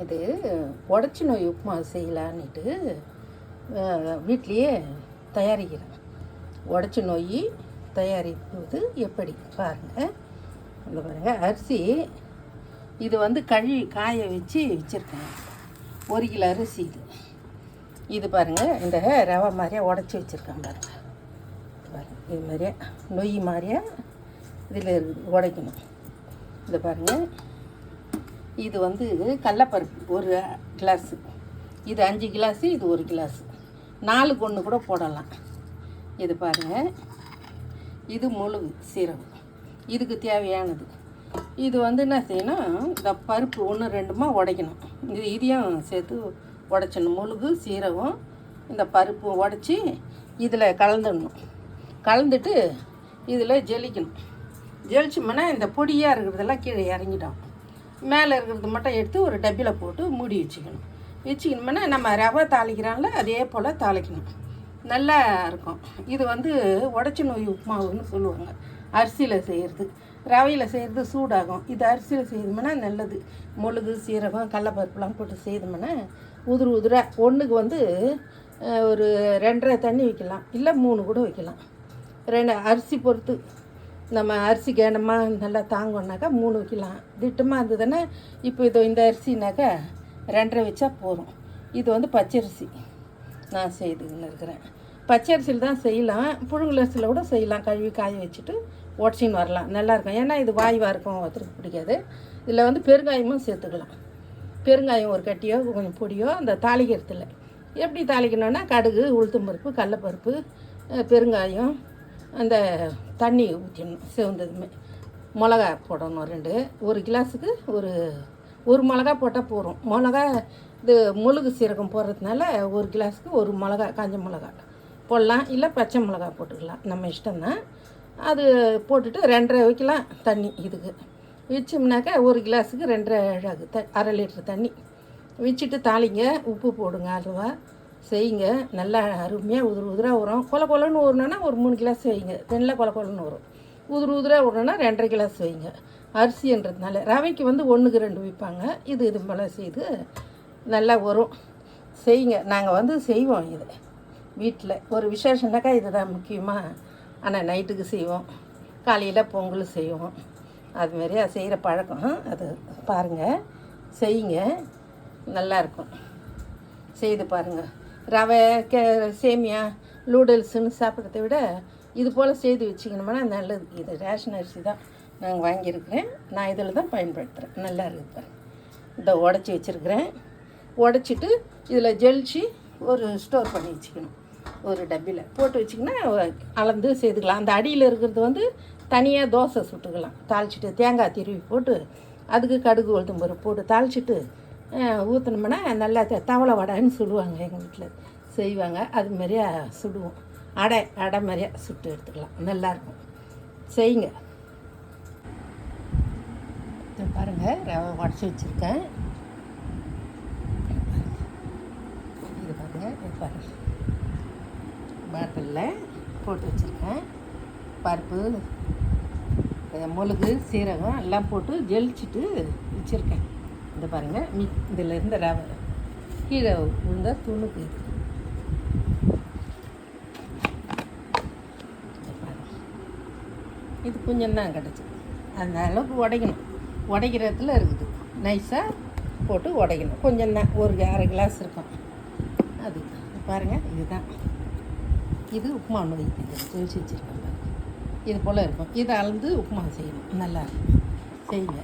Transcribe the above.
இது உடச்சி நோய் உப்புமா செய்யலான்னுட்டு வீட்லேயே தயாரிக்கிறேன். உடச்சி நோய் தயாரிப்பது எப்படி பாருங்கள். இந்த பாருங்கள், அரிசி இது கழுவி காய வச்சுருக்கேன். 1 கிலோ அரிசி இது பாருங்கள். இந்த ரவை மாதிரியே உடச்சி வச்சுருக்கேன் பாருங்கள். இது மாதிரியே நொய் மாதிரியே இதில் இருக்குது, உடைக்கணும். இதை பாருங்கள், இது கடலப்பருப்பு 1 கிளாஸு, இது 5 கிளாஸு, இது 1 கிளாஸு, 4க்கு 1 கூட போடலாம். இது பாருங்கள், இது முழுகு சீரகம், இதுக்கு தேவையானது. இது என்ன செய்யணும், இந்த பருப்பு 1 2மா உடைக்கணும். இதையும் சேர்த்து உடைச்சணும். முழுகு சீரகம் இந்த பருப்பு உடச்சி இதில் கலந்துடணும். கலந்துட்டு இதில் ஜெலிக்கணும். ஜெலிச்சோம்னா இந்த பொடியாக இருக்கிறதெல்லாம் கீழே இறங்கிடும். மேலே இருக்கிறது மட்டும் எடுத்து ஒரு டப்பியில் போட்டு மூடி வச்சுக்கணும்னா நம்ம ரவை தாளிக்கிறாங்கள அதே போல் தாளிக்கணும். நல்லா இருக்கும். இது உடச்சி நோய் உப்புமாவுன்னு சொல்லுவாங்க. அரிசியில் செய்கிறது, ரவையில் செய்கிறது சூடாகும். இது அரிசியில் செய்தோம்னா நல்லது. முழுகு சீரகம் கடலப்பருப்புலாம் போட்டு செய்தோம்னா உதிராக 1க்கு ஒரு 2.5 தண்ணி வைக்கலாம், இல்லை 3 கூட வைக்கலாம். 2 அரிசி பொறுத்து நம்ம அரிசி கேனமாக நல்லா தாங்கோன்னாக்கா 3 வைக்கலாம். திட்டமாக இருந்ததுன்னா இப்போ இந்த அரிசினாக்கா 2.5 வச்சா போதும். இது பச்சரிசி நான் செய்துன்னு இருக்கிறேன். பச்சரிசியில் தான் செய்யலாம், புழுங்கல் அரிசியில் கூட செய்யலாம். கழுவி காய வச்சுட்டு உடச்சின்னு வரலாம், நல்லாயிருக்கும். ஏன்னா இது வாய்வாக இருக்கும், ஒருத்தருக்கு பிடிக்காது. இதில் பெருங்காயமும் சேர்த்துக்கலாம். பெருங்காயம் ஒரு கட்டியோ கொஞ்சம் பொடியோ அந்த தாளிக்கிறதுல எப்படி தாளிக்கணும்னா கடுகு உளுத்தம்பருப்பு கடலப்பருப்பு பெருங்காயம் அந்த தண்ணி ஊற்றிடணும். செவந்ததுமே மிளகா போடணும் 2. 1 கிளாஸுக்கு ஒரு மிளகா போட்டால் போதும். மிளகா இது முழுகு சீரகம் போடுறதுனால 1 கிளாஸுக்கு 1 மிளகா காஞ்ச மிளகா போடலாம், இல்லை பச்சை மிளகா போட்டுக்கலாம், நம்ம இஷ்டம்தான். அது போட்டுட்டு 2.5 வைக்கலாம் தண்ணி. இதுக்கு வச்சோம்னாக்கா 1 கிளாஸுக்கு 2.5 1/2 லிட்டர் தண்ணி வச்சுட்டு தாளிங்க. உப்பு போடுங்க, அளவா செய்யுங்க. நல்லா அருமையாக உதிராக வரும். கொலன்னு ஊறணுன்னா ஒரு 3 கிளாஸ் வைங்க. தென்னில் கொலன்னு வரும். உதிராக விடணுன்னா 2.5 கிளாஸ் வைங்க. அரிசின்றதுனால ரவைக்கு 1க்கு 2 வைப்பாங்க. இது போல் செய்து நல்லா வரும். செய்யுங்க. நாங்கள் செய்வோம் இது வீட்டில். ஒரு விசேஷம்னாக்கா இதுதான் முக்கியமாக. ஆனால் நைட்டுக்கு செய்வோம், காலையில் பொங்கல் செய்வோம். அதுமாரி அது செய்கிற பழக்கம். அது பாருங்கள், செய்யுங்க, நல்லாயிருக்கும். செய்து பாருங்கள். ரவை சேமியா நூடுல்ஸுன்னு சாப்பிட்றத விட இது போல் செய்து வச்சுக்கணும்னா நல்லது. இது ரேஷன் அரிசி தான் நாங்கள் வாங்கியிருக்கிறேன். நான் இதில் தான் பயன்படுத்துகிறேன். நல்லா இருக்குது பாருங்கள். இதை உடச்சி வச்சுருக்கிறேன். உடச்சிட்டு இதில் ஜெலிச்சு ஒரு ஸ்டோர் பண்ணி வச்சுக்கணும். ஒரு டப்பியில் போட்டு வச்சிங்கன்னா அளந்து செய்துக்கலாம். அந்த அடியில் இருக்கிறது தனியாக தோசை சுட்டுக்கலாம். தாளிச்சிட்டு தேங்காய் திருவி போட்டு அதுக்கு கடுகு உளுத்தம்பருப்பு போட்டு தாளிச்சிட்டு ஊற்றினோம்னா நல்லா தவளை வடைன்னு சொல்லுவாங்க. எங்கள் வீட்டில் செய்வாங்க. அது மாதிரியா சுடுவோம். அடை மாதிரியா சுட்டு எடுத்துக்கலாம். நல்லாயிருக்கும். செய்யுங்க. பாருங்கள், ரவை உடச்சி வச்சுருக்கேன். இது பாருங்கள், பாட்டிலில் போட்டு வச்சுருக்கேன். பருப்பு முழுகு சீரகம் எல்லாம் போட்டு ஜெலிச்சிட்டு வச்சுருக்கேன். இந்த பாருங்கள், இதில் இருந்த ரவை கீழே உளுந்த துணுக்கு இது கொஞ்சம் தான் கிடச்சிது. அந்த அளவுக்கு உடைக்கணும். உடைக்கிறதுல இருக்குது. நைஸாக போட்டு உடைக்கணும். கொஞ்சம் தான், ஒரு 1/2 கிளாஸ் இருக்கும். அது பாருங்கள், இதுதான். இது உப்புமா நோய். இது ஜெயிச்சு வச்சுருக்கேன். இது போல் இருக்கும். இதை அளந்து உப்புமா செய்யணும். நல்லாயிருக்கும். செய்யுங்க.